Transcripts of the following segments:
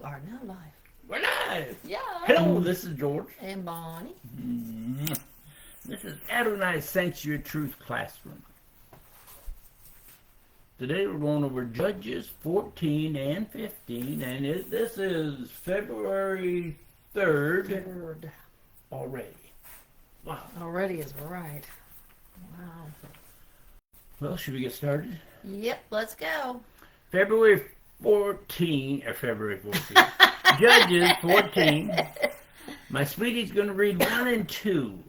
are now live. We're live. Yeah. Hello, this is George. And Bonnie. This is Adonai Sanctuary Truth Classroom. Today we're going over Judges 14 and 15, and this is February 3rd already. Wow. Already is right. Wow. Well, should we get started? Yep, let's go. February 14. Judges 14. My sweetie's going to read 1 and 2.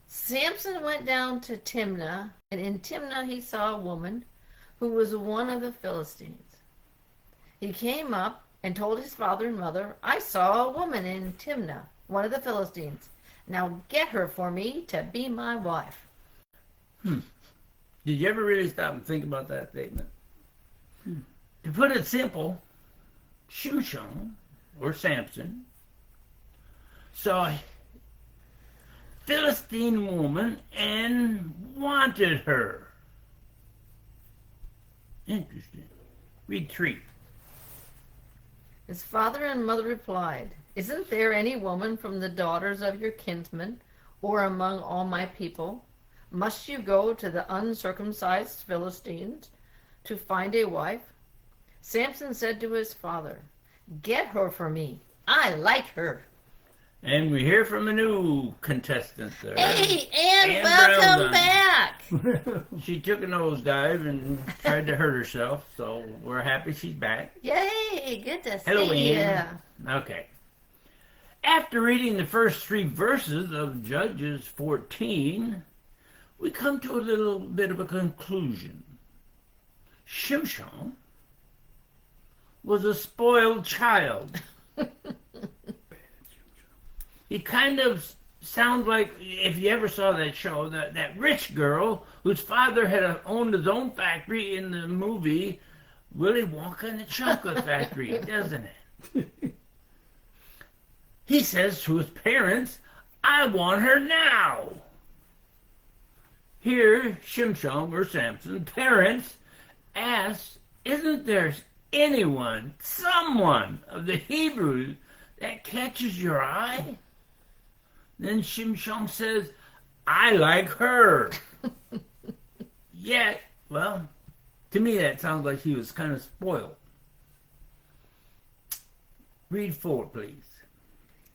Samson went down to Timnah, and in Timnah he saw a woman who was one of the Philistines. He came up and told his father and mother, I saw a woman in Timnah, one of the Philistines. Now get her for me to be my wife. Did you ever really stop and think about that statement? To put it simple, Shimshon, or Samson, saw a Philistine woman and wanted her. Interesting. Read 3. His father and mother replied, Isn't there any woman from the daughters of your kinsmen, or among all my people? Must you go to the uncircumcised Philistines to find a wife? Samson said to his father, Get her for me. I like her. And we hear from a new contestant there. Hey, Ann, welcome back. She took a nosedive and tried to hurt herself, so we're happy she's back. Yay, good to Hello, see Ann. you. Okay. After reading the first 3 verses of Judges 14, we come to a little bit of a conclusion. Shimshon was a spoiled child. He kind of sounds like, if you ever saw that show, that rich girl whose father had owned his own factory in the movie Willy Wonka and the Chocolate Factory, doesn't it? He says to his parents, I want her now. Here, Shimshon or Samson's parents ask, Isn't there anyone, someone of the Hebrews that catches your eye? Then Shimshon says, I like her. Yet, well, to me that sounds like he was kind of spoiled. Read 4, please.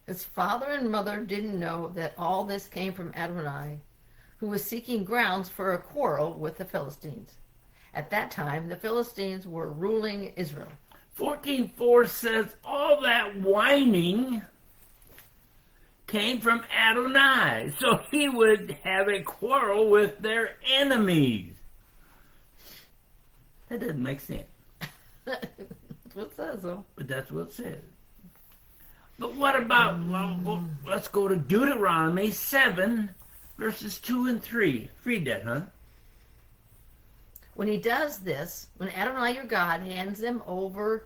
His father and mother didn't know that all this came from Adonai, who was seeking grounds for a quarrel with the Philistines. At that time, the Philistines were ruling Israel. 14:4 says, all that whining came from Adonai, so he would have a quarrel with their enemies. That doesn't make sense. That's what it says, though. But that's what it says. But what about, well, let's go to Deuteronomy 7, verses 2 and 3. Read that, huh? When he does this, when Adonai your God hands them over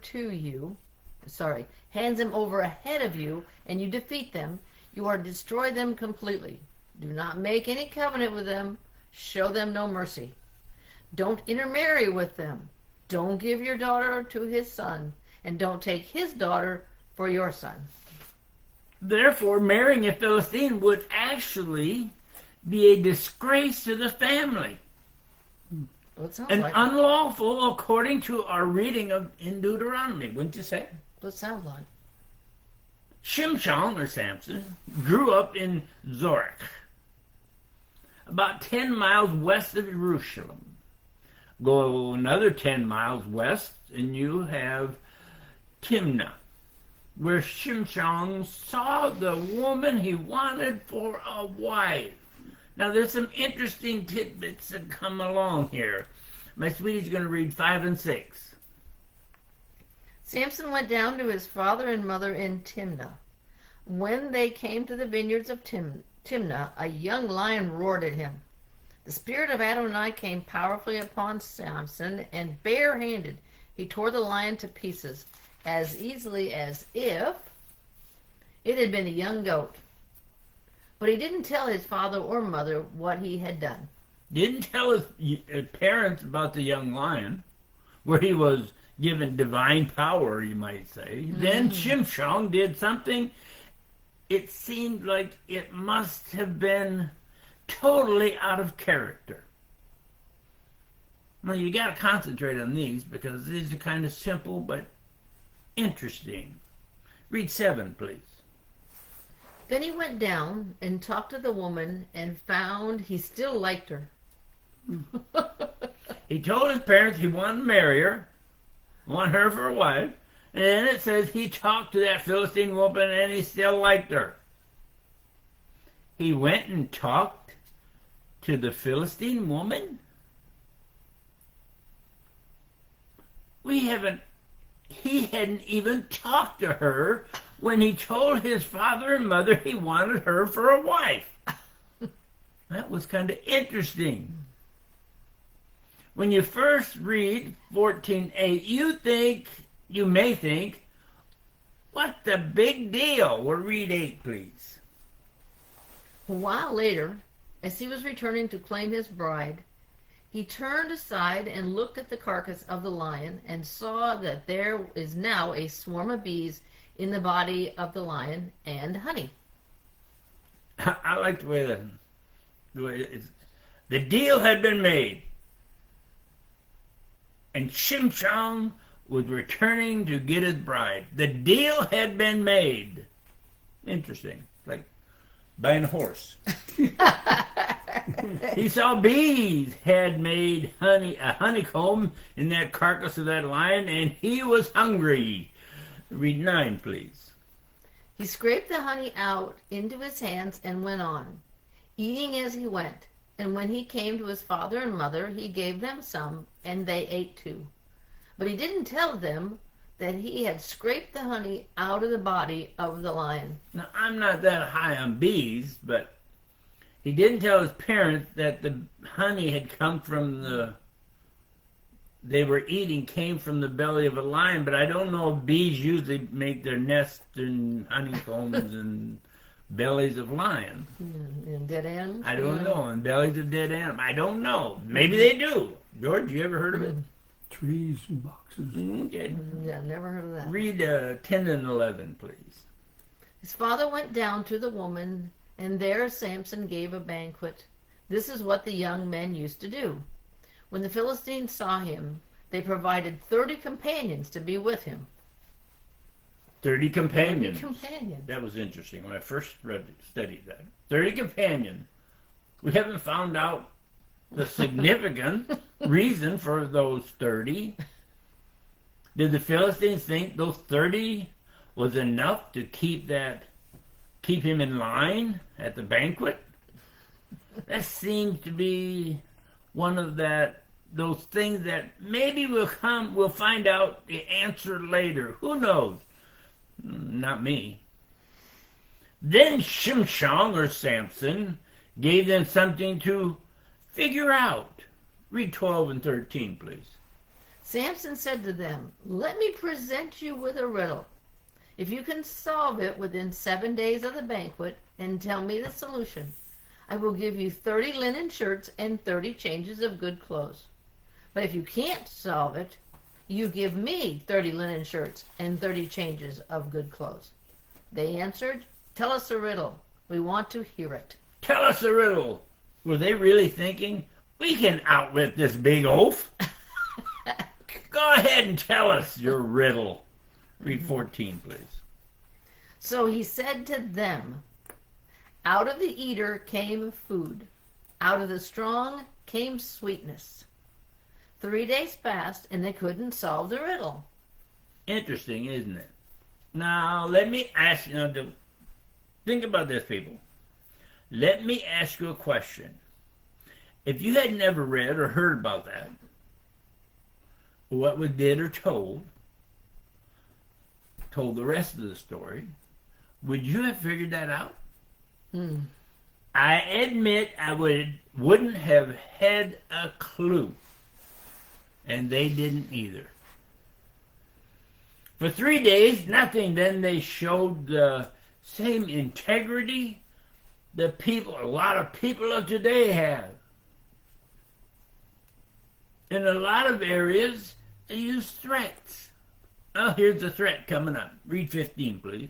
ahead of you, and you defeat them, you are to destroy them completely. Do not make any covenant with them. Show them no mercy. Don't intermarry with them. Don't give your daughter to his son, and don't take his daughter for your son. Therefore, marrying a Philistine would actually be a disgrace to the family. Well, it sounds And like unlawful according to our reading in Deuteronomy, wouldn't you say? what it sounds like. Shimshon, or Samson, grew up in Zorach, about 10 miles west of Jerusalem. Go another 10 miles west, and you have Timnah, where Shimshon saw the woman he wanted for a wife. Now, there's some interesting tidbits that come along here. My sweetie's going to read 5 and 6. Samson went down to his father and mother in Timnah. When they came to the vineyards of Timnah, a young lion roared at him. The spirit of Adonai came powerfully upon Samson, and barehanded he tore the lion to pieces, as easily as if it had been a young goat. But he didn't tell his father or mother what he had done. Didn't tell his parents about the young lion, where he was given divine power, you might say. Then Shimshon did something, it seemed like it must have been totally out of character. Well, you got to concentrate on these because these are kind of simple but interesting. Read 7, please. Then he went down and talked to the woman and found he still liked her. He told his parents he wanted to marry her, want her for a wife, and then it says he talked to that Philistine woman and he still liked her. He went and talked to the Philistine woman? He hadn't even talked to her when he told his father and mother he wanted her for a wife. That was kind of interesting. When you first read 14:8, you may think, what the big deal? Well, read 8, please. A while later, as he was returning to claim his bride, he turned aside and looked at the carcass of the lion and saw that there is now a swarm of bees in the body of the lion and honey. I like the way it is. The deal had been made, and Shimshon was returning to get his bride. The deal had been made. Interesting. Like buying a horse. He saw bees had made a honeycomb in that carcass of that lion, and he was hungry. Read 9, please. He scraped the honey out into his hands and went on, eating as he went. And when he came to his father and mother, he gave them some, and they ate too. But he didn't tell them that he had scraped the honey out of the body of the lion. Now, I'm not that high on bees, but he didn't tell his parents that the honey had come from they were eating came from the belly of a lion, but I don't know if bees usually make their nests in honeycombs and bellies of lions. And dead animals? I don't know. In bellies of dead animals. I don't know. Maybe they do. George, you ever heard of it? Trees and boxes. Okay. Yeah, never heard of that. Read 10 and 11, please. His father went down to the woman, and there Samson gave a banquet. This is what the young men used to do. When the Philistines saw him, they provided 30 companions to be with him. 30 companions. 30 companions. That was interesting when I first studied that. 30 companions. We haven't found out the significant reason for those 30. Did the Philistines think those 30 was enough to keep him in line at the banquet? That seems to be one of those things that maybe we'll find out the answer later. Who knows? Not me. Then Shimshon, or Samson, gave them something to figure out. Read 12 and 13, please. Samson said to them, "Let me present you with a riddle. If you can solve it within 7 days of the banquet and tell me the solution, I will give you 30 linen shirts and 30 changes of good clothes. But if you can't solve it, you give me 30 linen shirts and 30 changes of good clothes." They answered, "Tell us a riddle. We want to hear it." Tell us a riddle. Were they really thinking, we can outwit this big oaf? Go ahead and tell us your riddle. Read 14, please. So he said to them, "Out of the eater came food. Out of the strong came sweetness." 3 days passed, and they couldn't solve the riddle. Interesting, isn't it? Now, let me ask you, think about this, people. Let me ask you a question. If you had never read or heard about that, what was did or told the rest of the story, would you have figured that out? I admit I wouldn't have had a clue. And they didn't either. For 3 days, nothing. Then they showed the same integrity a lot of people of today have. In a lot of areas, They used threats. Oh, here's the threat coming up. Read 15, please.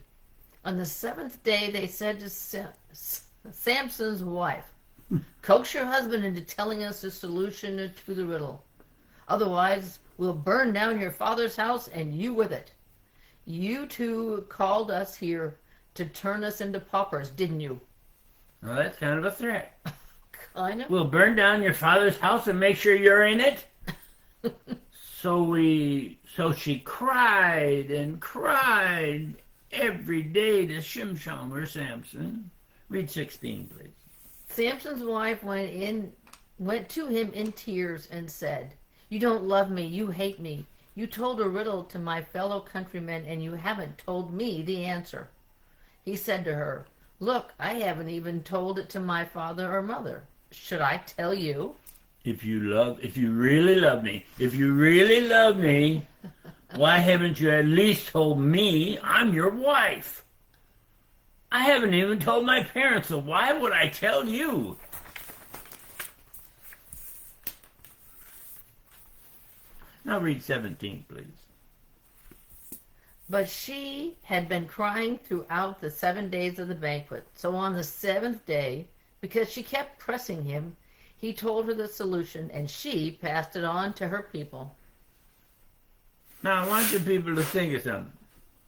On the seventh day, they said to Samson's wife, "Coax your husband into telling us the solution to the riddle. Otherwise, we'll burn down your father's house and you with it. You two called us here to turn us into paupers, didn't you?" Well, that's kind of a threat. Kind of. We'll burn down your father's house and make sure you're in it. So she cried and cried every day to Shimshon or Samson. Read 16, please. Samson's wife went to him in tears and said, "You don't love me, you hate me. You told a riddle to my fellow countrymen and you haven't told me the answer." He said to her, "Look, I haven't even told it to my father or mother. Should I tell you?" If you really love me, why haven't you at least told me I'm your wife? I haven't even told my parents, so why would I tell you? Now read 17, please. But she had been crying throughout the 7 days of the banquet. So on the seventh day, because she kept pressing him, he told her the solution, and she passed it on to her people. Now I want you people to think of something.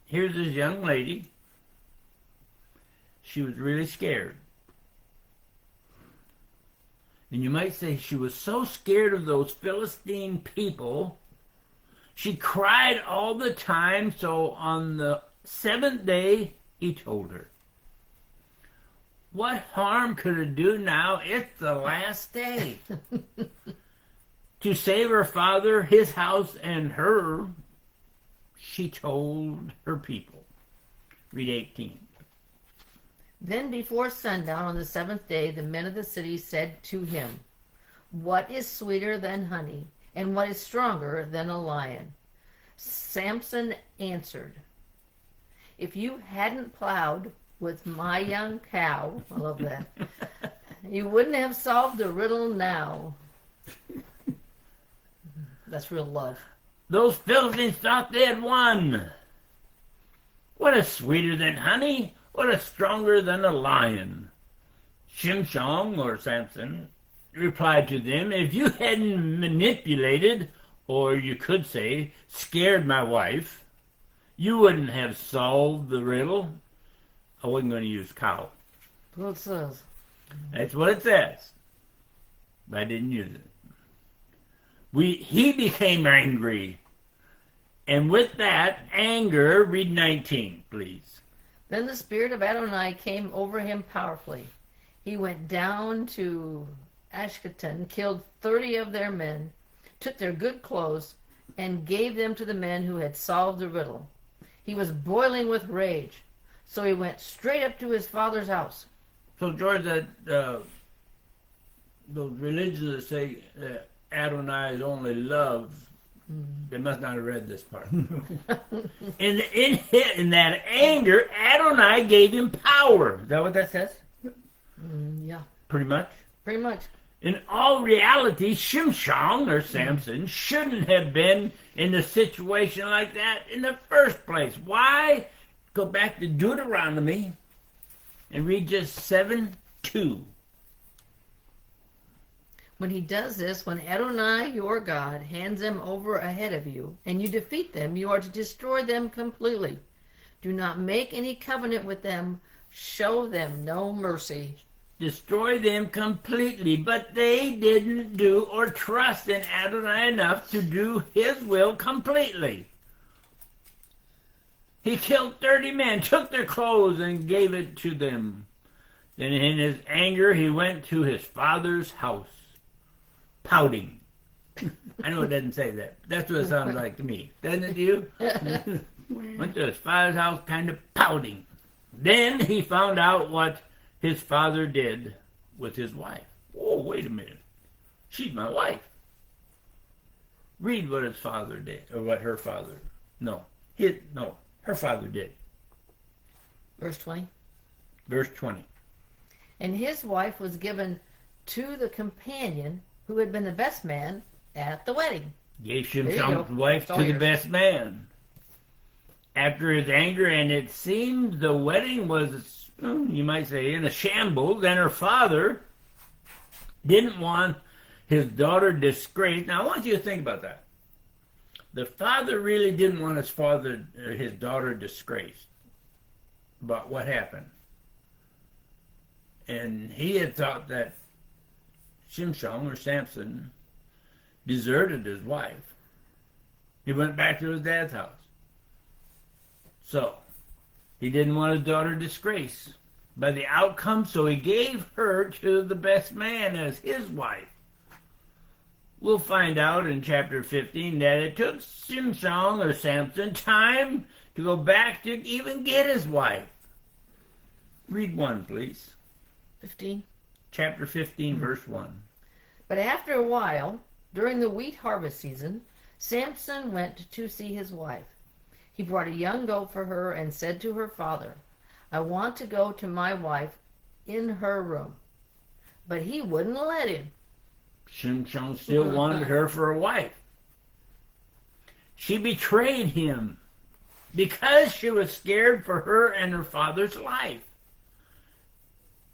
Here's this young lady. She was really scared. And you might say she was so scared of those Philistine people, she cried all the time, so on the seventh day, he told her. What harm could it do now? It's the last day. To save her father, his house, and her, she told her people. Read 18. Then before sundown on the seventh day, the men of the city said to him, "What is sweeter than honey, and what is stronger than a lion?" Samson answered, "If you hadn't plowed with my young cow," I love that, "you wouldn't have solved the riddle now." That's real love. Those Philistines thought they had won. What is sweeter than honey? What is stronger than a lion? Shimshon, or Samson, replied to them, "If you hadn't manipulated, or you could say, scared my wife, you wouldn't have solved the riddle." I wasn't going to use cow. What it says. That's what it says. But I didn't use it. He became angry. And with that anger, read 19, please. Then the spirit of Adonai came over him powerfully. He went down to Ashkelon, killed 30 of their men, took their good clothes, and gave them to the men who had solved the riddle. He was boiling with rage, so he went straight up to his father's house. So, George, those religions that say that Adonai is only love, they must not have read this part. In that anger, Adonai gave him power. Is that what that says? Yeah, Pretty much. pretty much. In all reality, Shimshon, or Samson, shouldn't have been in a situation like that in the first place. Why? Go back to Deuteronomy and read just 7:2. When he does this, when Adonai, your God, hands them over ahead of you, and you defeat them, you are to destroy them completely. Do not make any covenant with them. Show them no mercy. Destroy them completely, but they didn't do or trust in Adonai enough to do his will completely. He killed 30 men, took their clothes, and gave it to them. Then in his anger, he went to his father's house, pouting. I know it doesn't say that. That's what it sounds like to me. Doesn't it to you? Went to his father's house kind of pouting. Then he found out what his father did with his wife. Oh, wait a minute. She's my wife. Read what his father did, or what her father, her father did. Verse 20. Verse 20. And his wife was given to the companion who had been the best man at the wedding. Gave There you Shimshon's go. wife It's all to the yours. best man. After his anger, and it seemed the wedding was, you might say, in a shambles, and her father didn't want his daughter disgraced. Now, I want you to think about that. The father really didn't want his daughter disgraced about what happened. And he had thought that Shimshon, or Samson, deserted his wife. He went back to his dad's house. So, he didn't want his daughter disgraced by the outcome, so he gave her to the best man as his wife. We'll find out in chapter 15 that it took Shimshon, or Samson, time to go back to even get his wife. Read 1, please. 15. Chapter 15, verse 1. But after a while, during the wheat harvest season, Samson went to see his wife. He brought a young goat for her and said to her father, I want to go to my wife in her room. But he wouldn't let him. Shimshon still wanted her for a wife. She betrayed him because she was scared for her and her father's life.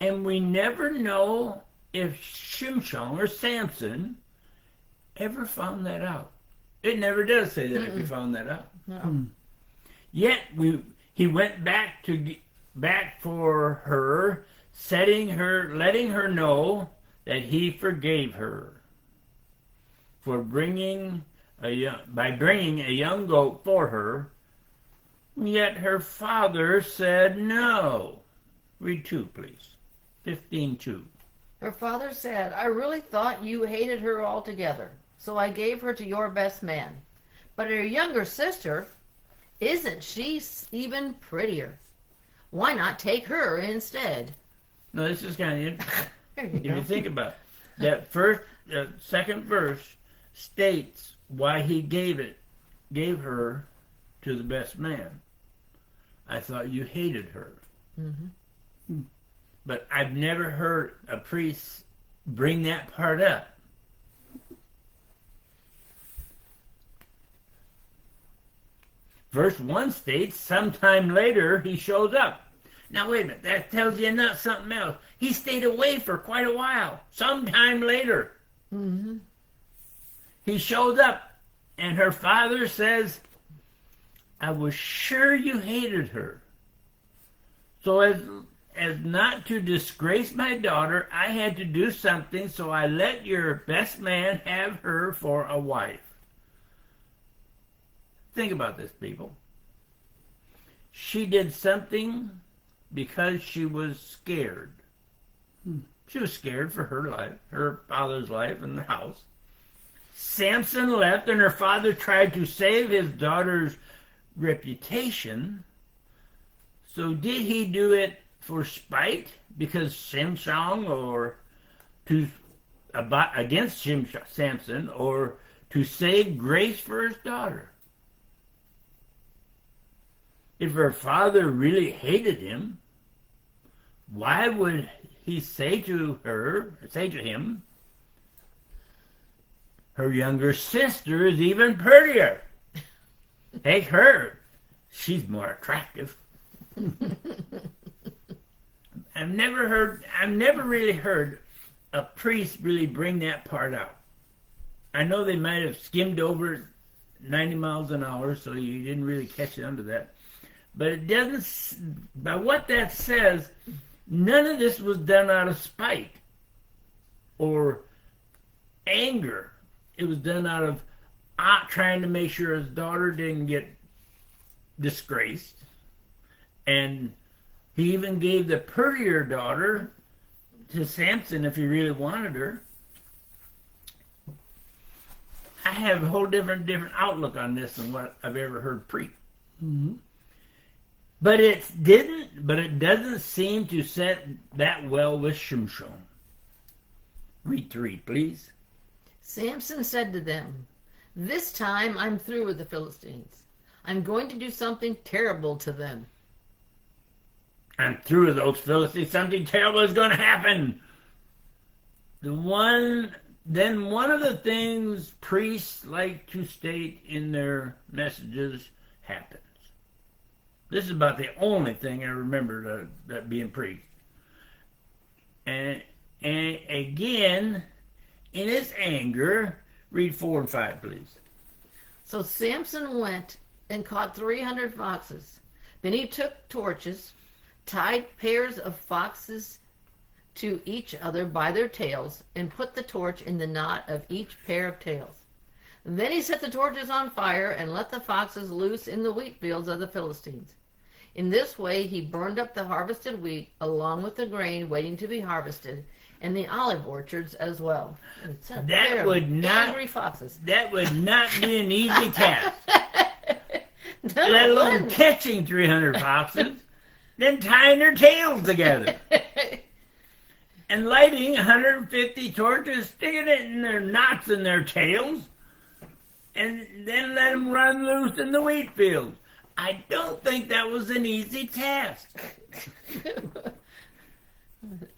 And we never know if Shimshon or Samson ever found that out. It never does say that if he found that out. No. Yet he went back for her, letting her know that he forgave her for bringing a young goat for her. Yet her father said no. Read 2, please. 15:2. Her father said, I really thought you hated her altogether, so I gave her to your best man. But her younger sister, isn't she even prettier? Why not take her instead? No, this is kind of interesting. There you If go. you think about it, that second verse states why he gave her to the best man. I thought you hated her. Mm-hmm. But I've never heard a priest bring that part up. Verse 1 states, sometime later he shows up. Now wait a minute, that tells you not something else. He stayed away for quite a while. Sometime later, Mm-hmm. he shows up, and her father says, I was sure you hated her. So as not to disgrace my daughter, I had to do something, so I let your best man have her for a wife. Think about this, people. She did something because she was scared. She was scared for her life, her father's life, and the house. Samson left, and her father tried to save his daughter's reputation. So did he do it for spite because Samson, or against Samson, or to save grace for his daughter? If her father really hated him, why would he say to him, her younger sister is even prettier. Take her. She's more attractive. I've never really heard a priest really bring that part out. I know they might have skimmed over it 90 miles an hour, so you didn't really catch on to that. But it doesn't, by what that says, none of this was done out of spite or anger. It was done out of trying to make sure his daughter didn't get disgraced. And he even gave the prettier daughter to Samson if he really wanted her. I have a whole different outlook on this than what I've ever heard preached. Mm-hmm. But it doesn't seem to set that well with Shimshon. Read 3, please. Samson said to them, this time I'm through with the Philistines. I'm going to do something terrible to them. I'm through with those Philistines. Something terrible is going to happen. The one then one of the things priests like to state in their messages happens. This is about the only thing I remember that being preached. And again, in his anger, read 4 and 5, please. So Samson went and caught 300 foxes. Then he took torches, tied pairs of foxes to each other by their tails, and put the torch in the knot of each pair of tails. Then he set the torches on fire and let the foxes loose in the wheat fields of the Philistines. In this way he burned up the harvested wheat along with the grain waiting to be harvested, and the olive orchards as well. That would not angry foxes. That would not be an easy task. No, Let alone catching 300 foxes, then tying their tails together. And lighting 150 torches, sticking it in their knots in their tails, and then let them run loose in the wheat fields. I don't think that was an easy task.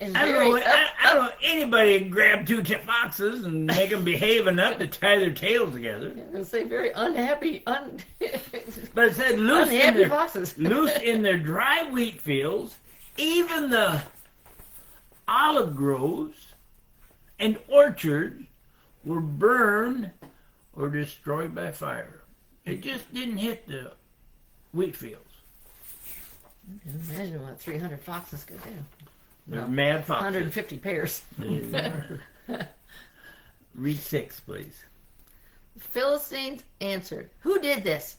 I don't know anybody can grab 2 foxes and make them behave enough to tie their tails together. I say very unhappy, but it said foxes. Loose in their dry wheat fields, even the olive groves and orchards were burned or destroyed by fire. It just didn't hit the wheat fields. Imagine what 300 foxes could do. They're mad foxes. 150 pairs. Read 6, please. The Philistines answered, "Who did this?"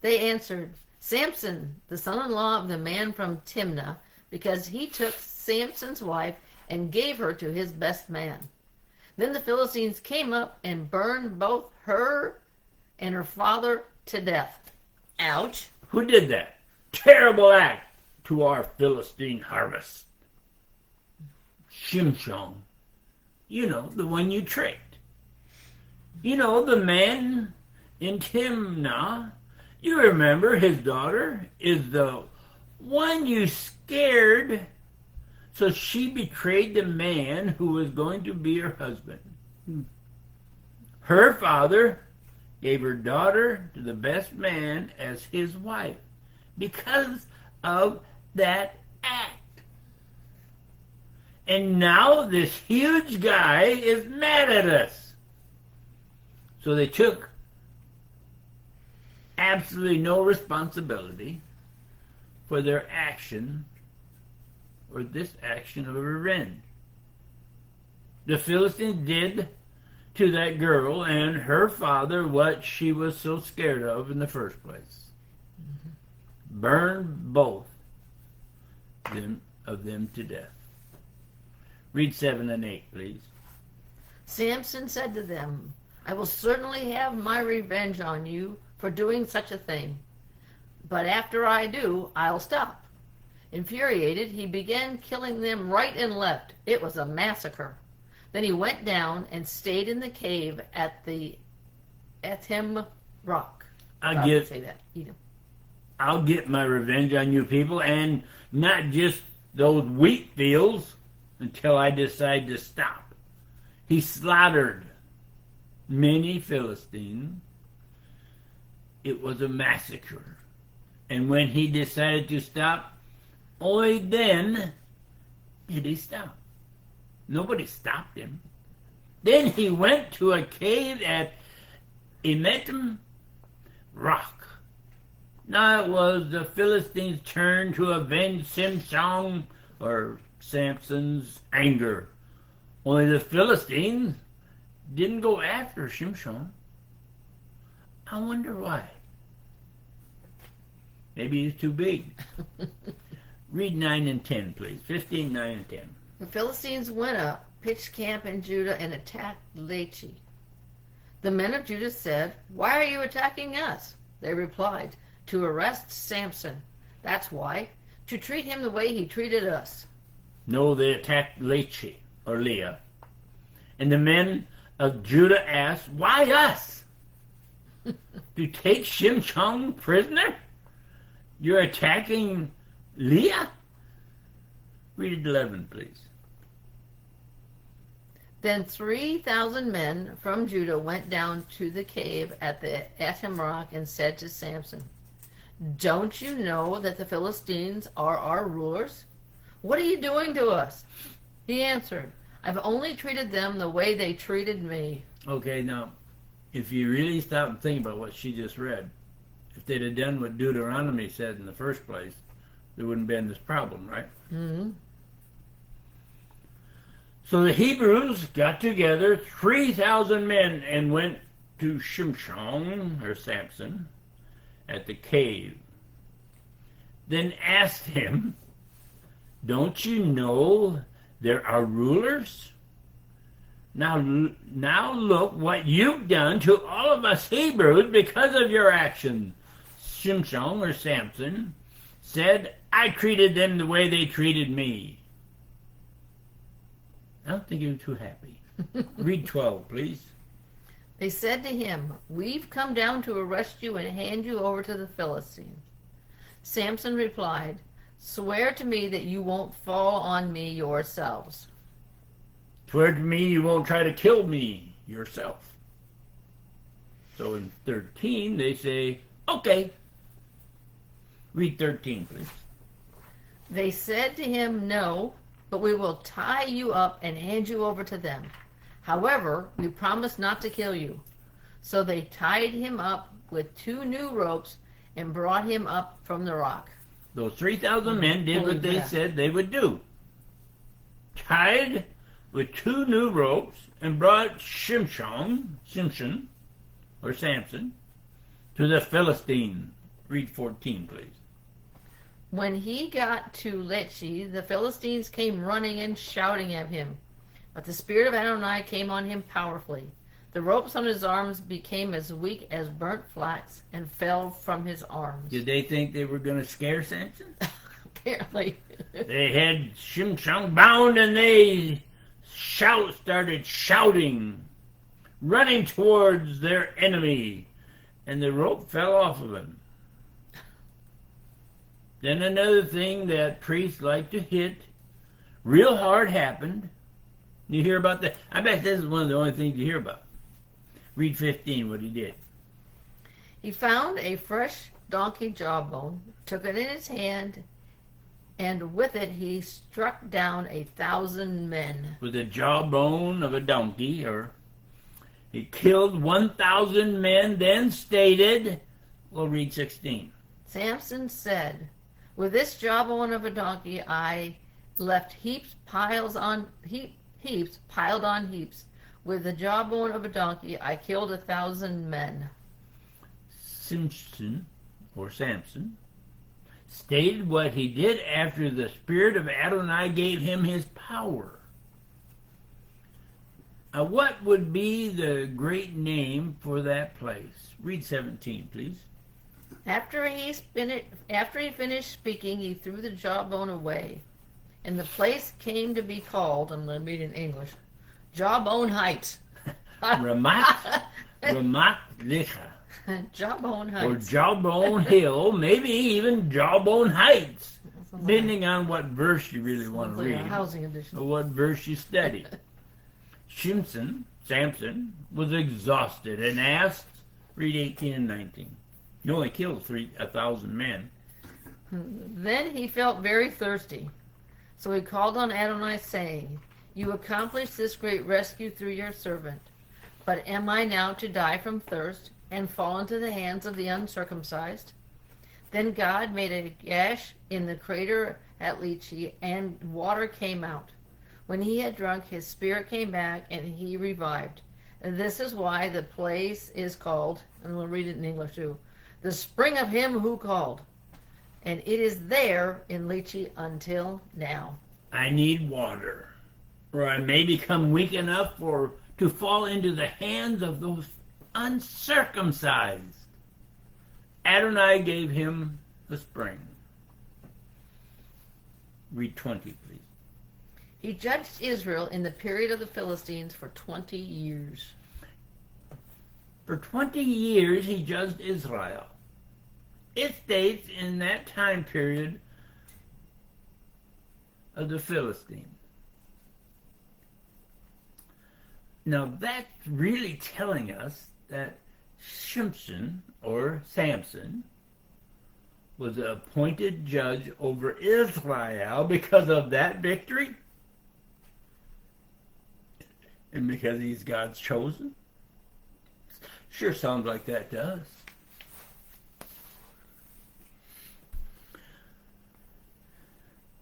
They answered, "Samson, the son-in-law of the man from Timnah, because he took Samson's wife and gave her to his best man." Then the Philistines came up and burned both her and her father to death. Ouch. Who did that? Terrible act to our Philistine harvest. Shimshon. You know, the one you tricked. You know, the man in Timnah. You remember his daughter is the one you scared, so she betrayed the man who was going to be her husband. Her father gave her daughter to the best man as his wife because of that act. And now this huge guy is mad at us. So they took absolutely no responsibility for their action or this action of revenge. The Philistines did to that girl and her father what she was so scared of in the first place. Burned both of them to death. Read 7 and 8, please. Samson said to them, "I will certainly have my revenge on you for doing such a thing. But after I do, I'll stop." Infuriated, he began killing them right and left. It was a massacre. Then he went down and stayed in the cave at the Etam rock. I'll get my revenge on you people, and not just those wheat fields until I decide to stop. He slaughtered many Philistines. It was a massacre. And when he decided to stop, only then did he stop. Nobody stopped him. Then he went to a cave at Etam rock. Now it was the Philistines' turn to avenge Samson or Samson's anger. Only the Philistines didn't go after Shimshon. I wonder why. Maybe he's too big. Read 9 and 10, please. 15, 9, and 10. The Philistines went up, pitched camp in Judah, and attacked Lachish. The men of Judah said, "Why are you attacking us?" They replied, "To arrest Samson. That's why. To treat him the way he treated us." No, they attacked Lachish, or Leah. And the men of Judah asked, "Why us? To take Shimshon prisoner? You're attacking Leah?" Read 11, please. Then 3,000 men from Judah went down to the cave at the Etam rock and said to Samson, "Don't you know that the Philistines are our rulers? What are you doing to us?" He answered, "I've only treated them the way they treated me." Okay, now, if you really stop and think about what she just read, if they'd have done what Deuteronomy said in the first place, there wouldn't have been this problem, right? Mm-hmm. So the Hebrews got together 3,000 men and went to Shimshon, or Samson, at the cave. Then asked him, "Don't you know there are rulers? Now look what you've done to all of us Hebrews because of your action." Shimshon, or Samson, said, "I treated them the way they treated me." I don't think he was too happy. Read 12, please. They said to him, "We've come down to arrest you and hand you over to the Philistines." Samson replied, "Swear to me that you won't fall on me yourselves." Swear to me you won't try to kill me yourself. So in 13, they say, "Okay." Read 13, please. They said to him, "No, but we will tie you up and hand you over to them. However, we promise not to kill you." So they tied him up with 2 new ropes and brought him up from the rock. Those 3,000 men did what they said they would do. Tied with 2 new ropes and brought Shimshon, or Samson, to the Philistine. Read 14, please. When he got to Lechi, the Philistines came running and shouting at him. But the spirit of Adonai came on him powerfully. The ropes on his arms became as weak as burnt flax and fell from his arms. Did they think they were going to scare Samson? Apparently. They had Shimshon bound and they started shouting, running towards their enemy, and the rope fell off of him. Then another thing that priests like to hit real hard happened. You hear about that? I bet this is one of the only things you hear about. Read 15, what he did. He found a fresh donkey jawbone, took it in his hand, and with it he struck down 1,000 men. With the jawbone of a donkey, or he killed 1,000 men, then stated, we'll read 16. Samson said, "With this jawbone of a donkey I left heaps piled on heaps. With the jawbone of a donkey I killed 1,000 men." Samson stated what he did after the spirit of Adonai gave him his power. What would be the great name for that place? Read 17, please. After he finished speaking, he threw the jawbone away, and the place came to be called, I'm going to read in English, Jawbone Heights. Ramat Lecha. Jawbone Or Heights. Jawbone Hill, maybe even Jawbone Heights, depending on what verse you really want to Like a read, housing edition. or what verse you study. Samson, was exhausted and asked, read 18 and 19. He only killed 1,000 men. Then he felt very thirsty. So he called on Adonai, saying, "You accomplished this great rescue through your servant. But am I now to die from thirst and fall into the hands of the uncircumcised?" Then God made a gash in the crater at Lechi, and water came out. When he had drunk, his spirit came back, and he revived. And this is why the place is called, and we'll read it in English too, the spring of him who called. And it is there in Lechi until now. I need water, or I may become weak enough to fall into the hands of those uncircumcised. Adonai gave him the spring. Read 20, please. He judged Israel in the period of the Philistines for 20 years. For 20 years he judged Israel. It states in that time period of the Philistines. Now that's really telling us that Shimson or Samson was appointed judge over Israel because of that victory? And because he's God's chosen? Sure sounds like that to us.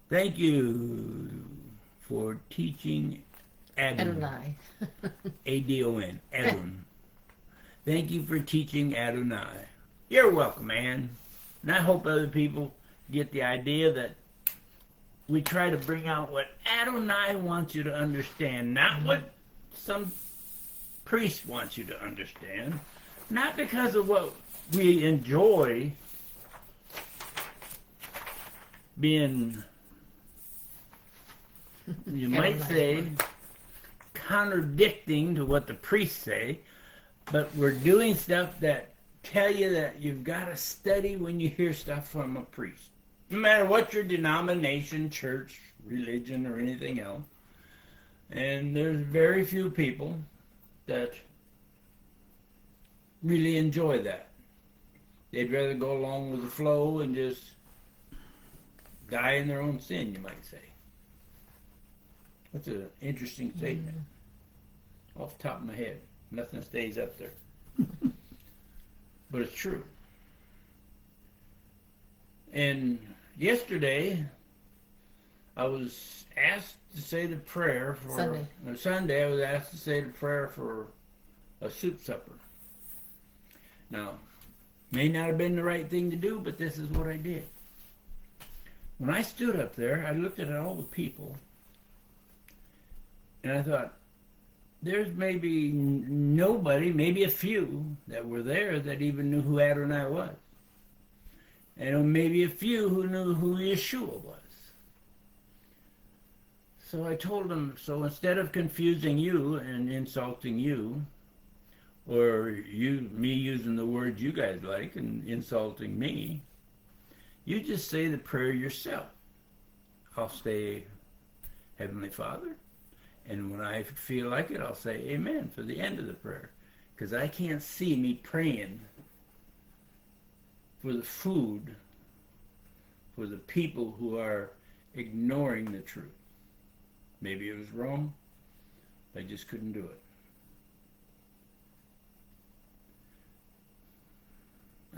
Thank you for teaching Adonai. A-D-O-N. Adon. Thank you for teaching Adonai. You're welcome, Ann. And I hope other people get the idea that we try to bring out what Adonai wants you to understand, not what some priest wants you to understand. Not because of what we enjoy being, you might say, contradicting to what the priests say, but we're doing stuff that tell you that you've got to study when you hear stuff from a priest. No matter what your denomination, church, religion, or anything else. And there's very few people that really enjoy that. They'd rather go along with the flow and just die in their own sin, you might say. That's an interesting statement. Off the top of my head. Nothing stays up there. But it's true. And yesterday, I was asked to say the prayer for... Sunday, I was asked to say the prayer for a soup supper. Now, may not have been the right thing to do, but this is what I did. When I stood up there, I looked at all the people, and I thought, there's maybe nobody, maybe a few that were there that even knew who Adonai was. And maybe a few who knew who Yeshua was. So I told them, so instead of confusing you and insulting you, or me using the words you guys like and insulting me, you just say the prayer yourself. I'll say, Heavenly Father, and when I feel like it, I'll say amen for the end of the prayer. Because I can't see me praying for the food, for the people who are ignoring the truth. Maybe it was wrong. I just couldn't do it.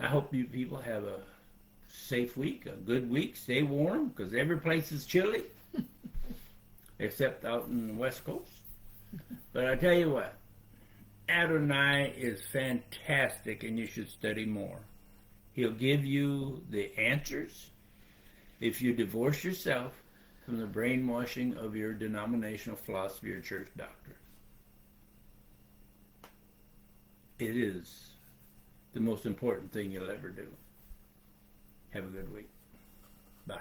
I hope you people have a safe week, a good week. Stay warm, because every place is chilly. Except out in the West Coast. But I tell you what, Adonai is fantastic and you should study more. He'll give you the answers if you divorce yourself from the brainwashing of your denominational philosophy or church doctrine. It is the most important thing you'll ever do. Have a good week. Bye.